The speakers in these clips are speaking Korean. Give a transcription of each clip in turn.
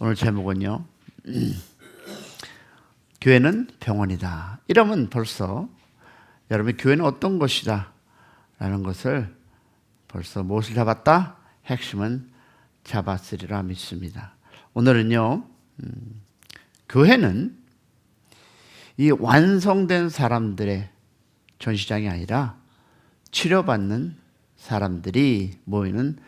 오늘 제목은요, 교회는 병원이다. 이러면 벌써 여러분 교회는 어떤 것이다 라는 것을 벌써 무엇을 잡았다? 핵심은 잡았으리라 믿습니다. 오늘은요, 교회는 이 완성된 사람들의 전시장이 아니라 치료받는 사람들이 모이는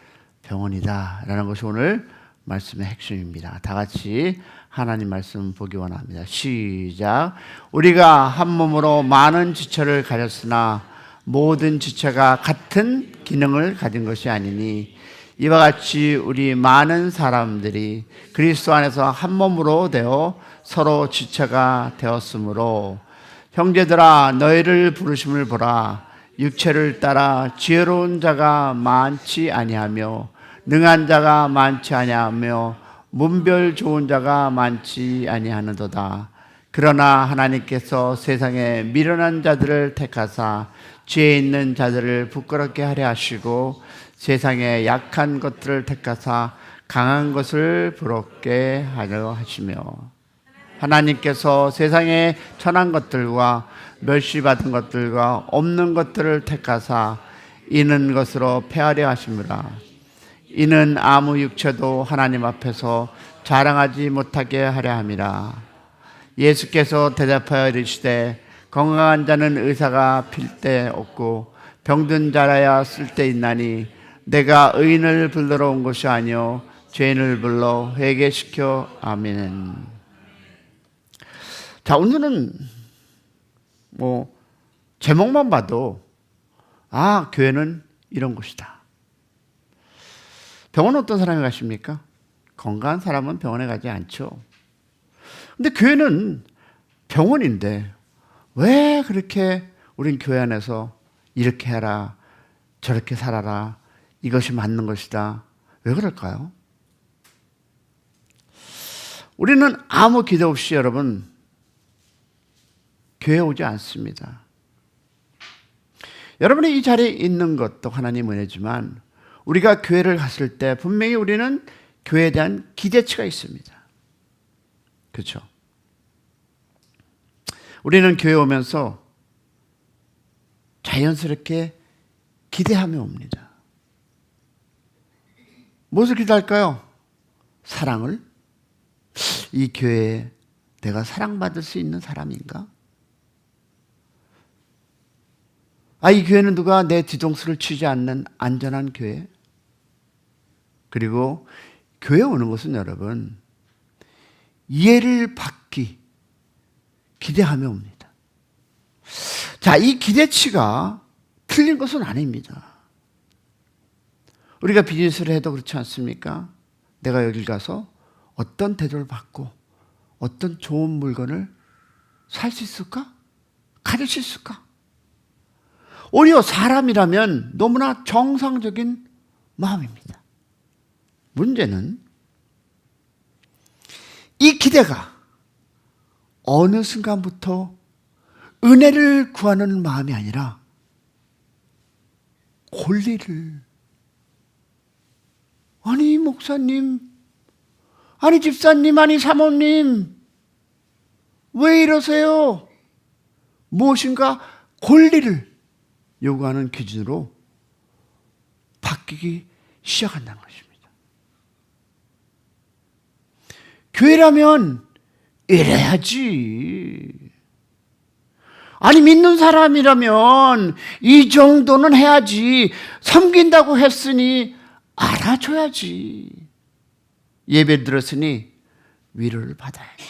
병원이다 라는 것이 오늘 말씀의 핵심입니다. 다 같이 하나님 말씀 보기 원합니다. 시작. 우리가 한 몸으로 많은 지체를 가졌으나 모든 지체가 같은 기능을 가진 것이 아니니 이와 같이 우리 많은 사람들이 그리스도 안에서 한 몸으로 되어 서로 지체가 되었으므로 형제들아 너희를 부르심을 보라. 육체를 따라 지혜로운 자가 많지 아니하며 능한 자가 많지 아니하며 문별 좋은 자가 많지 아니하는도다. 그러나 하나님께서 세상에 미련한 자들을 택하사 지혜 있는 자들을 부끄럽게 하려 하시고 세상에 약한 것들을 택하사 강한 것을 부럽게 하려 하시며 하나님께서 세상에 천한 것들과 멸시받은 것들과 없는 것들을 택하사 있는 것으로 패하려 하심이라. 이는 아무 육체도 하나님 앞에서 자랑하지 못하게 하려 함이라. 예수께서 대답하여 이르시되 건강한 자는 의사가 필때 없고 병든 자라야 쓸데 있나니 내가 의인을 불러러 온 것이 아니요 죄인을 불러 회개시켜. 아멘. 자, 오늘은 제목만 봐도 교회는 이런 곳이다. 병원은 어떤 사람이 가십니까? 건강한 사람은 병원에 가지 않죠. 근데 교회는 병원인데 왜 그렇게 우린 교회 안에서 이렇게 해라, 저렇게 살아라, 이것이 맞는 것이다. 왜 그럴까요? 우리는 아무 기대 없이 여러분 교회에 오지 않습니다. 여러분이 이 자리에 있는 것도 하나님 은혜지만 우리가 교회를 갔을 때 분명히 우리는 교회에 대한 기대치가 있습니다. 그렇죠? 우리는 교회에 오면서 자연스럽게 기대하며 옵니다. 무엇을 기대할까요? 사랑을? 이 교회에 내가 사랑받을 수 있는 사람인가? 이 교회는 누가 내 뒤통수를 치지 않는 안전한 교회? 그리고 교회에 오는 것은 여러분 이해를 받기 기대하며 옵니다. 자, 이 기대치가 틀린 것은 아닙니다. 우리가 비즈니스를 해도 그렇지 않습니까? 내가 여길 가서 어떤 대접을 받고 어떤 좋은 물건을 살 수 있을까? 가질 수 있을까? 오히려 사람이라면 너무나 정상적인 마음입니다. 문제는 이 기대가 어느 순간부터 은혜를 구하는 마음이 아니라 권리를, 아니 목사님, 아니 집사님, 아니 사모님 왜 이러세요? 무엇인가 권리를 요구하는 기준으로 바뀌기 시작한다는 것입니다. 교회라면 이래야지. 아니 믿는 사람이라면 이 정도는 해야지. 섬긴다고 했으니 알아줘야지. 예배 들었으니 위로를 받아야지.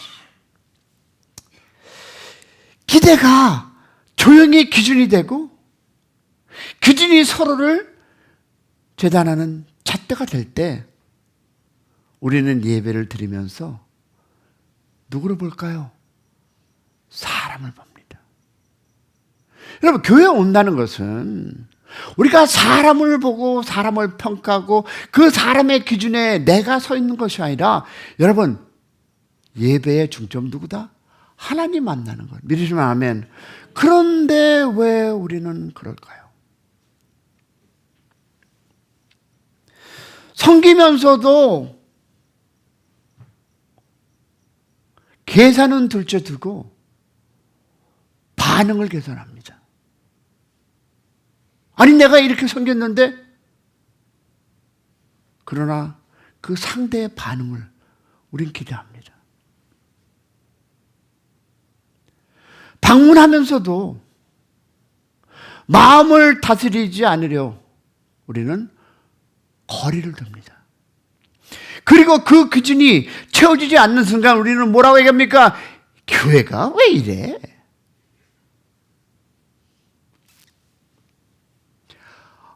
기대가 조용히 기준이 되고 기준이 서로를 재단하는 잣대가 될 때 우리는 예배를 드리면서 누구를 볼까요? 사람을 봅니다. 여러분, 교회에 온다는 것은 우리가 사람을 보고 사람을 평가하고 그 사람의 기준에 내가 서 있는 것이 아니라 여러분, 예배의 중점 누구다? 하나님 만나는 것. 믿으시면 아멘. 그런데 왜 우리는 그럴까요? 섬기면서도 계산은 둘째 두고 반응을 개선합니다. 아니 내가 이렇게 섬겼는데, 그러나 그 상대의 반응을 우린 기대합니다. 방문하면서도 마음을 다스리지 않으려 우리는 거리를 둡니다. 그리고 그 기준이 채워지지 않는 순간 우리는 뭐라고 얘기합니까? 교회가 왜 이래?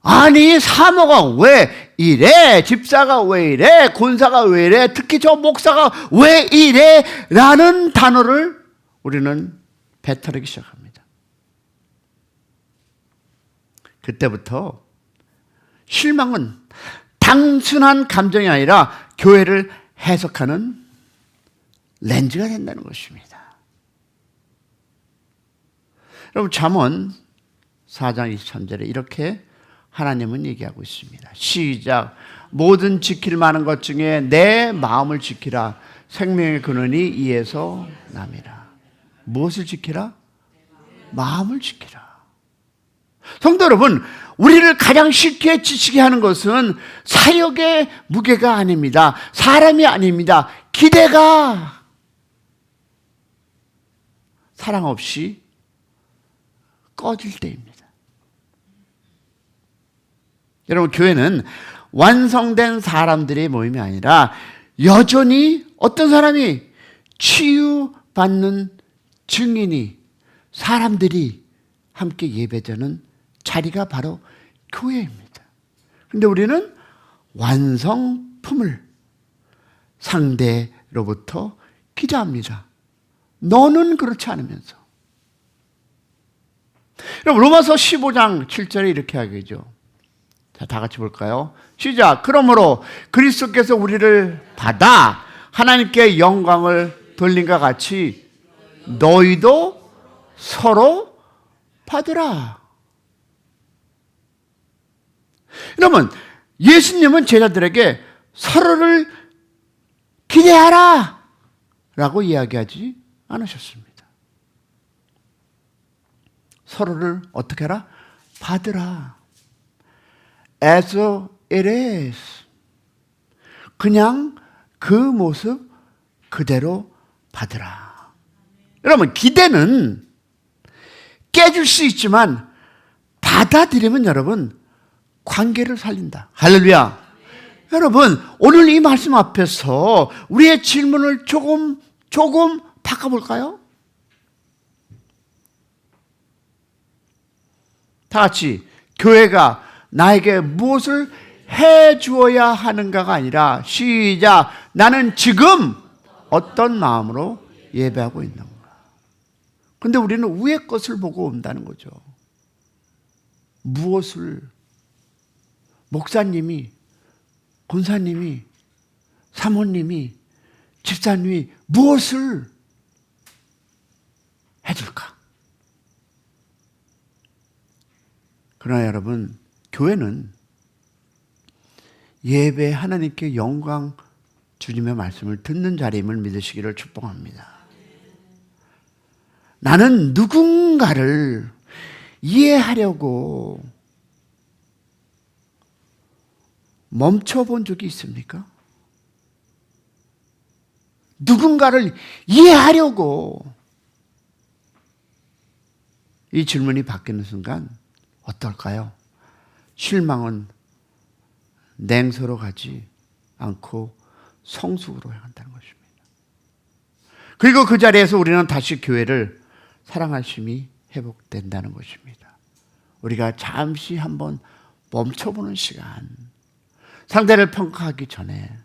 아니 사모가 왜 이래? 집사가 왜 이래? 권사가 왜 이래? 특히 저 목사가 왜 이래? 라는 단어를 우리는 배타르기 시작합니다. 그때부터 실망은 단순한 감정이 아니라 교회를 해석하는 렌즈가 된다는 것입니다. 여러분 잠언 4장 23절에 이렇게 하나님은 얘기하고 있습니다. 시작. 모든 지킬 만한 것 중에 내 마음을 지키라. 생명의 근원이 이에서 남이라. 무엇을 지키라? 마음을 지키라. 성도 여러분, 우리를 가장 쉽게 지치게 하는 것은 사역의 무게가 아닙니다. 사람이 아닙니다. 기대가 사랑 없이 꺼질 때입니다. 여러분, 교회는 완성된 사람들의 모임이 아니라 여전히 어떤 사람이 치유받는 증인이, 사람들이 함께 예배드리는 자리가 바로 교회입니다. 그런데 우리는 완성품을 상대로부터 기대합니다. 너는 그렇지 않으면서. 여러분, 로마서 15장 7절에 이렇게 하겠죠. 자, 다 같이 볼까요? 시작. 그러므로 그리스도께서 우리를 받아 하나님께 영광을 돌린과 같이 너희도 서로 받으라. 여러분, 예수님은 제자들에게 서로를 기대하라 라고 이야기하지 않으셨습니다. 서로를 어떻게 하라? 받으라. As it is. 그냥 그 모습 그대로 받으라. 여러분, 기대는 깨질 수 있지만 받아들이면 여러분 관계를 살린다. 할렐루야. 여러분, 오늘 이 말씀 앞에서 우리의 질문을 조금 바꿔볼까요? 다 같이 교회가 나에게 무엇을 해 주어야 하는가가 아니라 시작. 나는 지금 어떤 마음으로 예배하고 있는가. 그런데 우리는 위의 것을 보고 온다는 거죠. 무엇을 목사님이, 권사님이, 사모님이, 집사님이 무엇을 해줄까? 그러나 여러분, 교회는 예배 하나님께 영광 주님의 말씀을 듣는 자리임을 믿으시기를 축복합니다. 나는 누군가를 이해하려고 멈춰본 적이 있습니까? 누군가를 이해하려고 이 질문이 바뀌는 순간 어떨까요? 실망은 냉소로 가지 않고 성숙으로 향한다는 것입니다. 그리고 그 자리에서 우리는 다시 교회를 사랑할 힘이 회복된다는 것입니다. 우리가 잠시 한번 멈춰보는 시간, 상대를 평가하기 전에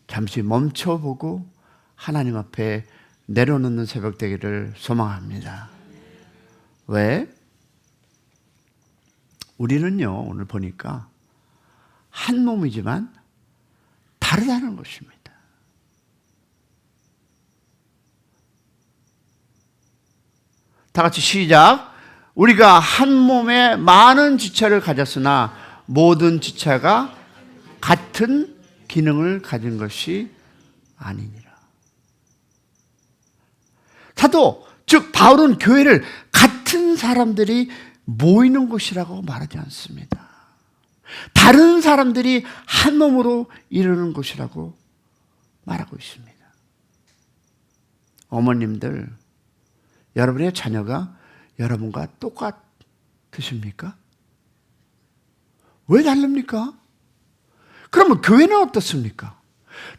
잠시 멈춰보고 하나님 앞에 내려놓는 새벽 되기를 소망합니다. 왜? 우리는요, 오늘 보니까 한 몸이지만 다르다는 것입니다. 다 같이 시작. 우리가 한 몸에 많은 지체를 가졌으나 모든 지체가 같은 기능을 가진 것이 아니니라. 사도 즉 바울은 교회를 같은 사람들이 모이는 곳이라고 말하지 않습니다. 다른 사람들이 한 몸으로 이루는 곳이라고 말하고 있습니다. 어머님들, 여러분의 자녀가 여러분과 똑같으십니까? 왜 다릅니까? 그러면 교회는 어떻습니까?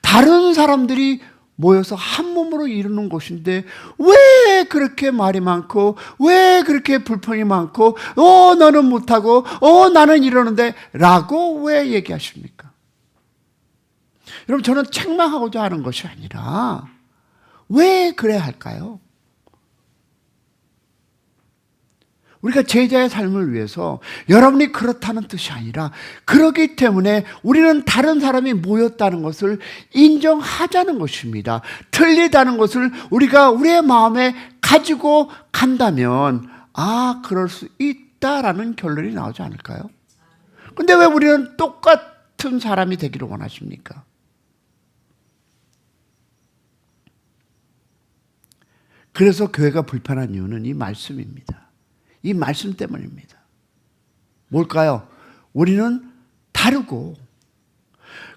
다른 사람들이 모여서 한 몸으로 이루는 곳인데 왜 그렇게 말이 많고 왜 그렇게 불평이 많고 너는 못하고 나는 이러는데 라고 왜 얘기하십니까? 여러분, 저는 책망하고자 하는 것이 아니라 왜 그래야 할까요? 우리가 제자의 삶을 위해서 여러분이 그렇다는 뜻이 아니라 그렇기 때문에 우리는 다른 사람이 모였다는 것을 인정하자는 것입니다. 틀리다는 것을 우리가 우리의 마음에 가지고 간다면 그럴 수 있다라는 결론이 나오지 않을까요? 근데 왜 우리는 똑같은 사람이 되기를 원하십니까? 그래서 교회가 불편한 이유는 이 말씀입니다. 이 말씀 때문입니다. 뭘까요? 우리는 다르고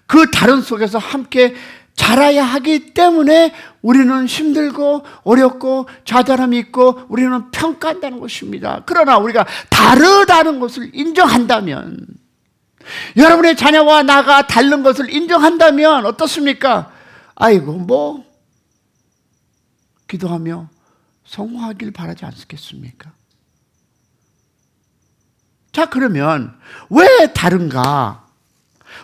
그 다른 속에서 함께 자라야 하기 때문에 우리는 힘들고 어렵고 좌절함이 있고 우리는 평가한다는 것입니다. 그러나 우리가 다르다는 것을 인정한다면, 여러분의 자녀와 나가 다른 것을 인정한다면 어떻습니까? 기도하며 성공하길 바라지 않겠습니까? 자, 그러면 왜 다른가?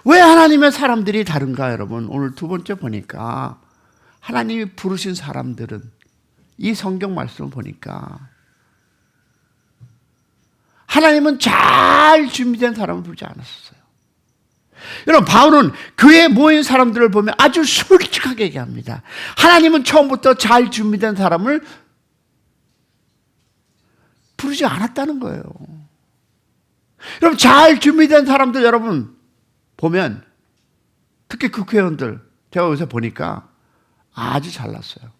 왜 하나님의 사람들이 다른가? 여러분, 오늘 두 번째 보니까 하나님이 부르신 사람들은, 이 성경 말씀을 보니까 하나님은 잘 준비된 사람을 부르지 않았어요. 여러분, 바울은 교회에 모인 사람들을 보면 아주 솔직하게 얘기합니다. 하나님은 처음부터 잘 준비된 사람을 부르지 않았다는 거예요. 여러분, 잘 준비된 사람들 여러분 보면, 특히 국회의원들 제가 요새 보니까 아주 잘났어요.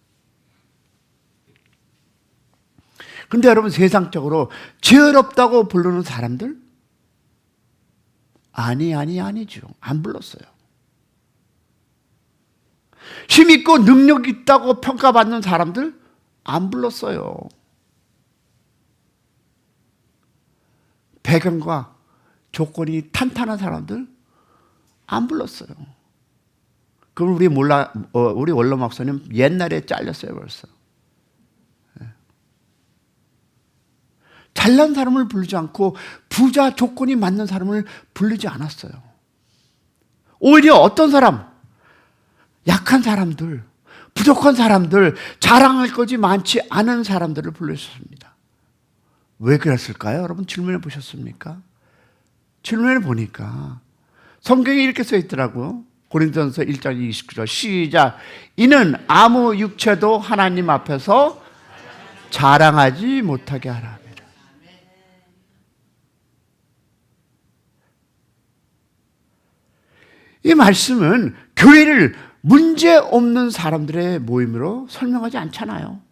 근데 여러분, 세상적으로 죄 없다고 부르는 사람들? 아니죠. 안 불렀어요. 힘 있고 능력 있다고 평가받는 사람들? 안 불렀어요. 배경과 조건이 탄탄한 사람들? 안 불렀어요. 그럼 우리 원로 목사님 옛날에 잘렸어요, 벌써. 잘난 사람을 부르지 않고 부자 조건이 맞는 사람을 부르지 않았어요. 오히려 어떤 사람? 약한 사람들, 부족한 사람들, 자랑할 것이 많지 않은 사람들을 불렀습니다. 왜 그랬을까요? 여러분, 질문해 보셨습니까? 질문해 보니까 성경에 이렇게 써 있더라고요. 고린도전서 1장 29절 시작. 이는 아무 육체도 하나님 앞에서 자랑하지 못하게 하라. 이 말씀은 교회를 문제 없는 사람들의 모임으로 설명하지 않잖아요.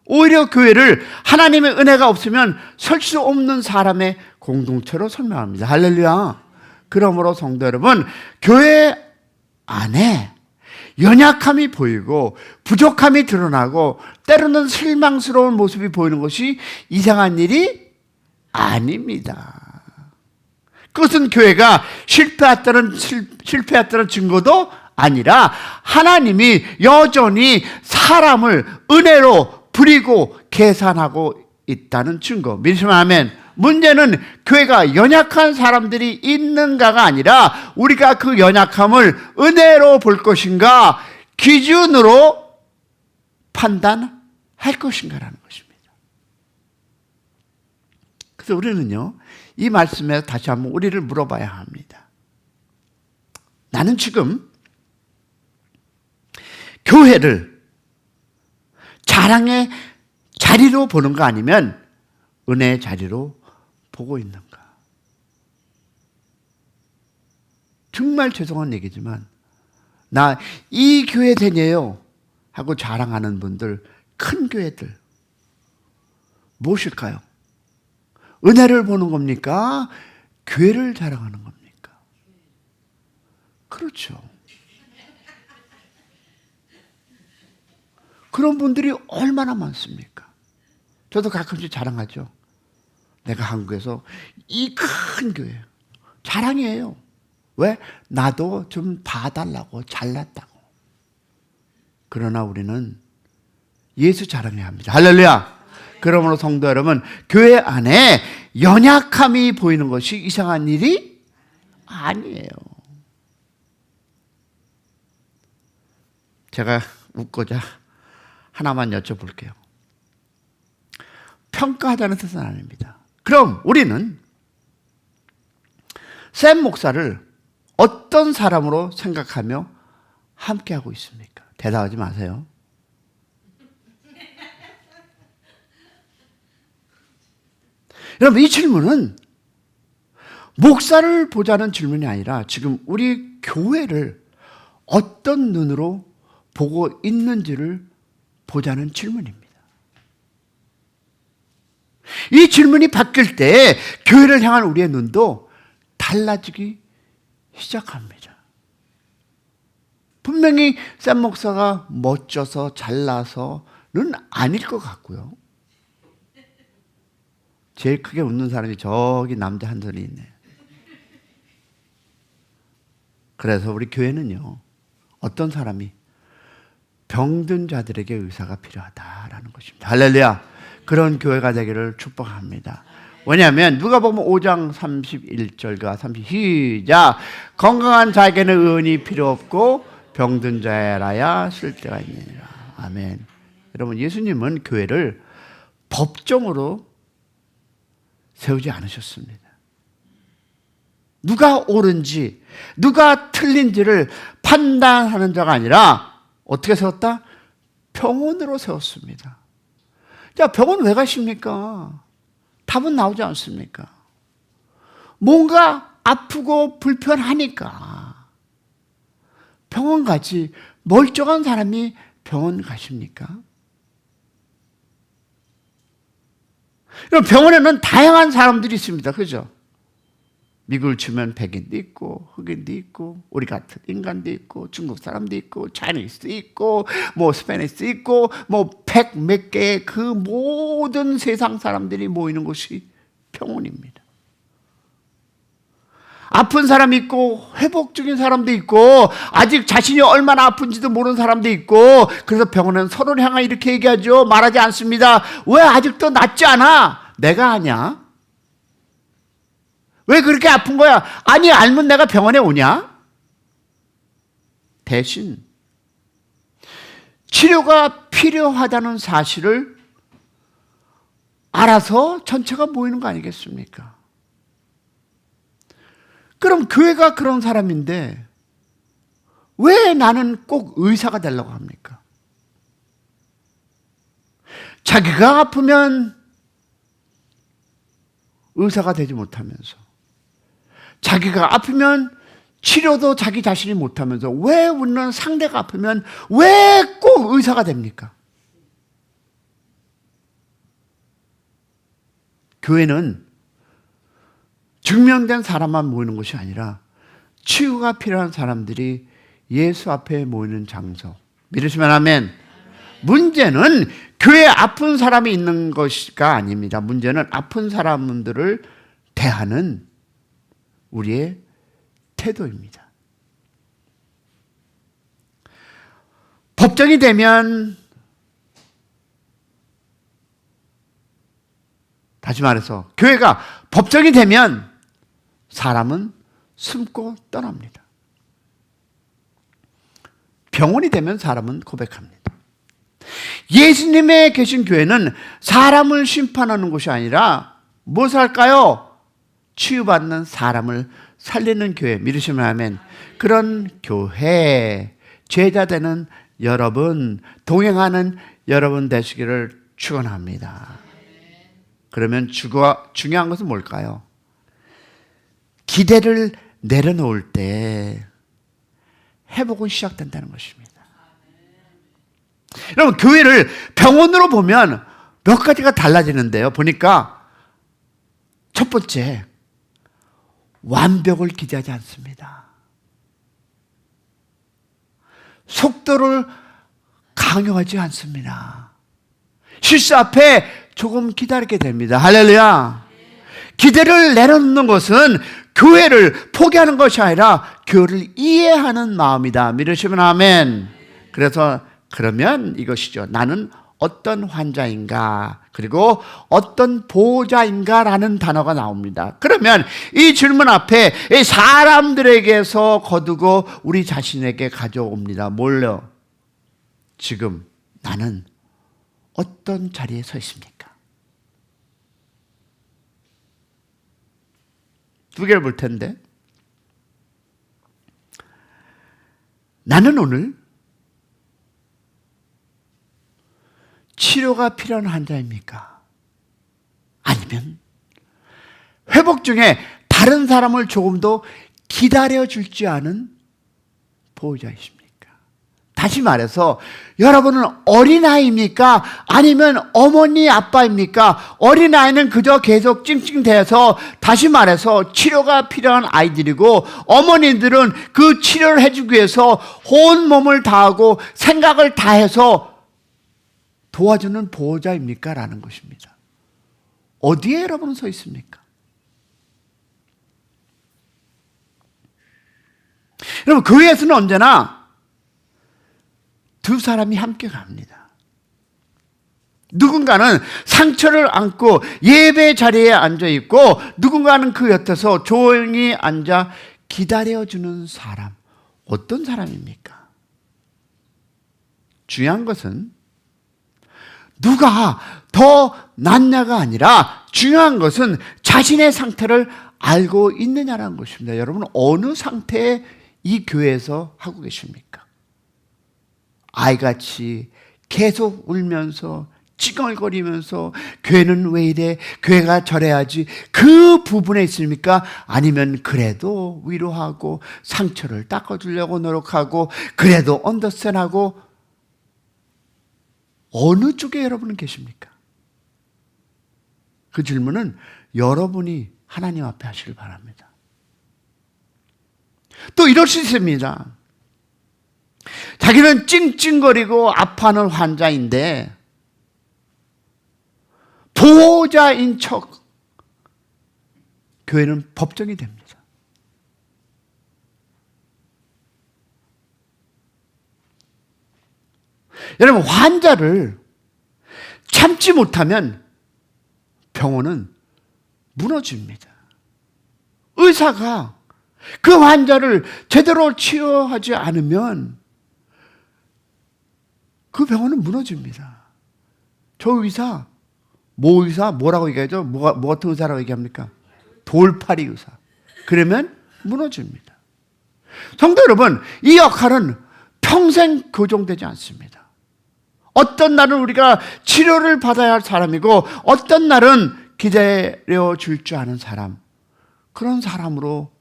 오히려 교회를 하나님의 은혜가 없으면 설 수 없는 사람의 공동체로 설명합니다. 할렐루야. 그러므로 성도 여러분, 교회 안에 연약함이 보이고 부족함이 드러나고 때로는 실망스러운 모습이 보이는 것이 이상한 일이 아닙니다. 그것은 교회가 실패했다는 증거도 아니라 하나님이 여전히 사람을 은혜로 부리고 계산하고 있다는 증거. 믿으시면 아멘. 문제는 교회가 연약한 사람들이 있는가가 아니라 우리가 그 연약함을 은혜로 볼 것인가, 기준으로 판단할 것인가라는 것입니다. 그래서 우리는요, 이 말씀에 다시 한번 우리를 물어봐야 합니다. 나는 지금 교회를 자랑의 자리로 보는가 아니면 은혜의 자리로 보고 있는가? 정말 죄송한 얘기지만 나 이 교회 다녀요 하고 자랑하는 분들, 큰 교회들 무엇일까요? 은혜를 보는 겁니까? 교회를 자랑하는 겁니까? 그렇죠. 그런 분들이 얼마나 많습니까? 저도 가끔씩 자랑하죠. 내가 한국에서 이 큰 교회 자랑이에요. 왜? 나도 좀 봐달라고, 잘났다고. 그러나 우리는 예수 자랑해야 합니다. 할렐루야. 그러므로 성도 여러분, 교회 안에 연약함이 보이는 것이 이상한 일이 아니에요. 제가 웃고자 하나만 여쭤볼게요. 평가하자는 뜻은 아닙니다. 그럼 우리는 샘 목사를 어떤 사람으로 생각하며 함께하고 있습니까? 대답하지 마세요. 여러분, 이 질문은 목사를 보자는 질문이 아니라 지금 우리 교회를 어떤 눈으로 보고 있는지를 보자는 질문입니다. 이 질문이 바뀔 때 교회를 향한 우리의 눈도 달라지기 시작합니다. 분명히 샘 목사가 멋져서 잘나서는 아닐 것 같고요. 제일 크게 웃는 사람이 저기 남자 한 손이 있네요. 그래서 우리 교회는요, 어떤 사람이 병든 자들에게 의사가 필요하다라는 것입니다. 할렐루야. 그런 교회가 되기를 축복합니다. 왜냐하면 누가복음 5장 31절과 30 시작. 건강한 자에게는 의원이 필요 없고 병든 자라야 쓸 데가 있느니라. 아멘. 여러분, 예수님은 교회를 법정으로 세우지 않으셨습니다. 누가 옳은지 누가 틀린지를 판단하는 자가 아니라 어떻게 세웠다? 병원으로 세웠습니다. 자, 병원 왜 가십니까? 답은 나오지 않습니까? 뭔가 아프고 불편하니까 병원 가지. 멀쩡한 사람이 병원 가십니까? 병원에는 다양한 사람들이 있습니다. 그죠? 미국을 치면 백인도 있고 흑인도 있고 우리 같은 인간도 있고 중국 사람도 있고 차이니스도 있고 뭐 스페니스도 있고 뭐 100몇 개의 그 모든 세상 사람들이 모이는 곳이 병원입니다. 아픈 사람이 있고 회복 중인 사람도 있고 아직 자신이 얼마나 아픈지도 모르는 사람도 있고 그래서 병원은 서로를 향해 이렇게 얘기하죠. 말하지 않습니다. 왜 아직도 낫지 않아? 내가 아냐? 왜 그렇게 아픈 거야? 아니, 알면 내가 병원에 오냐? 대신 치료가 필요하다는 사실을 알아서 전체가 모이는 거 아니겠습니까? 그럼 교회가 그런 사람인데 왜 나는 꼭 의사가 되려고 합니까? 자기가 아프면 의사가 되지 못하면서 자기가 아프면 치료도 자기 자신이 못하면서 왜 우리는 상대가 아프면 왜 꼭 의사가 됩니까? 교회는 증명된 사람만 모이는 것이 아니라 치유가 필요한 사람들이 예수 앞에 모이는 장소. 믿으시면 아멘. 문제는 교회에 아픈 사람이 있는 것이 아닙니다. 문제는 아픈 사람들을 대하는 우리의 태도입니다. 법정이 되면, 다시 말해서 교회가 법정이 되면 사람은 숨고 떠납니다. 병원이 되면 사람은 고백합니다. 예수님의 계신 교회는 사람을 심판하는 곳이 아니라 무엇을 할까요? 치유받는 사람을 살리는 교회. 믿으시면 아멘. 그런 교회, 제자 되는 여러분, 동행하는 여러분 되시기를 축원합니다. 그러면 중요한 것은 뭘까요? 기대를 내려놓을 때 회복은 시작된다는 것입니다. 여러분, 교회를 병원으로 보면 몇 가지가 달라지는데요. 보니까 첫 번째, 완벽을 기대하지 않습니다. 속도를 강요하지 않습니다. 실수 앞에 조금 기다리게 됩니다. 할렐루야. 기대를 내려놓는 것은 교회를 포기하는 것이 아니라 교회를 이해하는 마음이다. 믿으시면 아멘. 그래서 그러면 이것이죠. 나는 어떤 환자인가, 그리고 어떤 보호자인가 라는 단어가 나옵니다. 그러면 이 질문 앞에 사람들에게서 거두고 우리 자신에게 가져옵니다. 뭘요? 지금 나는 어떤 자리에 서 있습니까? 두 개를 볼 텐데, 나는 오늘 치료가 필요한 환자입니까? 아니면 회복 중에 다른 사람을 조금 더 기다려줄 줄 아는 보호자이십니까? 다시 말해서 여러분은 어린아이입니까? 아니면 어머니 아빠입니까? 어린아이는 그저 계속 찡찡대서, 다시 말해서 치료가 필요한 아이들이고, 어머니들은 그 치료를 해주기 위해서 온 몸을 다하고 생각을 다해서 도와주는 보호자입니까? 라는 것입니다. 어디에 여러분은 서 있습니까? 여러분, 교회에서는 언제나 두 사람이 함께 갑니다. 누군가는 상처를 안고 예배 자리에 앉아 있고, 누군가는 그 곁에서 조용히 앉아 기다려주는 사람. 어떤 사람입니까? 중요한 것은 누가 더 낫냐가 아니라, 중요한 것은 자신의 상태를 알고 있느냐라는 것입니다. 여러분, 어느 상태에 이 교회에서 하고 계십니까? 아이같이 계속 울면서 찡얼거리면서 교회는 왜 이래? 교회가 저래야지. 그 부분에 있습니까? 아니면 그래도 위로하고 상처를 닦아주려고 노력하고 그래도 언더스탠하고, 어느 쪽에 여러분은 계십니까? 그 질문은 여러분이 하나님 앞에 하시길 바랍니다. 또 이럴 수 있습니다. 자기는 찡찡거리고 아파하는 환자인데 보호자인 척 교회는 법정이 됩니다. 여러분, 환자를 참지 못하면 병원은 무너집니다. 의사가 그 환자를 제대로 치료하지 않으면 그 병원은 무너집니다. 저 의사, 모 의사, 뭐라고 얘기하죠? 뭐 같은 의사라고 얘기합니까? 돌팔이 의사. 그러면 무너집니다. 성도 여러분, 이 역할은 평생 교정되지 않습니다. 어떤 날은 우리가 치료를 받아야 할 사람이고, 어떤 날은 기다려 줄 줄 아는 사람, 그런 사람으로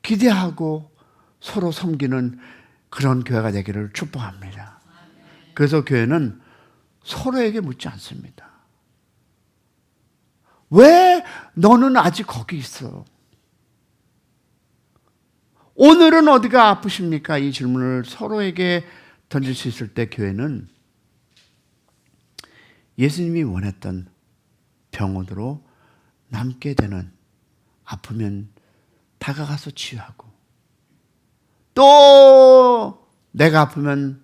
기대하고 서로 섬기는 그런 교회가 되기를 축복합니다. 그래서 교회는 서로에게 묻지 않습니다. 왜 너는 아직 거기 있어? 오늘은 어디가 아프십니까? 이 질문을 서로에게 던질 수 있을 때 교회는 예수님이 원했던 병원으로 남게 되는, 아프면 다가가서 치유하고, 또 내가 아프면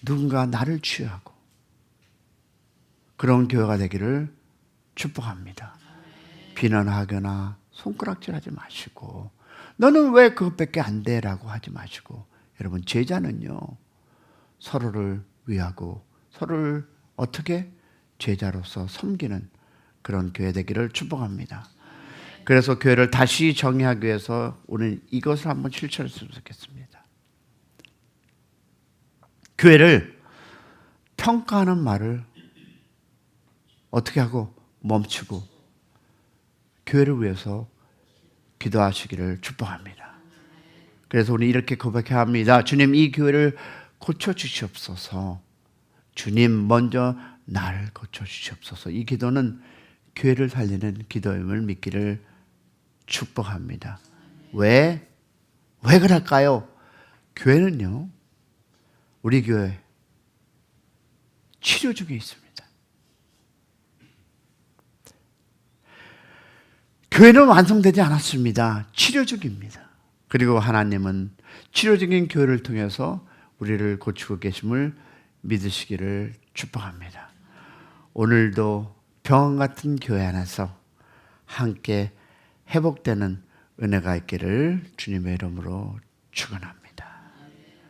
누군가 나를 치유하고, 그런 교회가 되기를 축복합니다. 비난하거나 손가락질하지 마시고, 너는 왜 그것밖에 안 돼? 라고 하지 마시고, 여러분, 제자는요, 서로를 위하고 서로를 어떻게 제자로서 섬기는 그런 교회 되기를 축복합니다. 그래서 교회를 다시 정의하기 위해서 오늘 이것을 한번 실천했으면 좋겠습니다. 교회를 평가하는 말을 어떻게 하고 멈추고 교회를 위해서 기도하시기를 축복합니다. 그래서 오늘 이렇게 고백해야 합니다. 주님, 이 교회를 고쳐주시옵소서. 주님 먼저 나를 고쳐주시옵소서. 이 기도는 교회를 살리는 기도임을 믿기를 축복합니다. 왜 그럴까요? 교회는요, 우리 교회 치료 중에 있습니다. 교회는 완성되지 않았습니다. 치료 중입니다. 그리고 하나님은 치료 중인 교회를 통해서 우리를 고치고 계심을 믿으시기를 축복합니다. 오늘도 병원 같은 교회 안에서 함께 회복되는 은혜가 있기를 주님의 이름으로 축원합니다.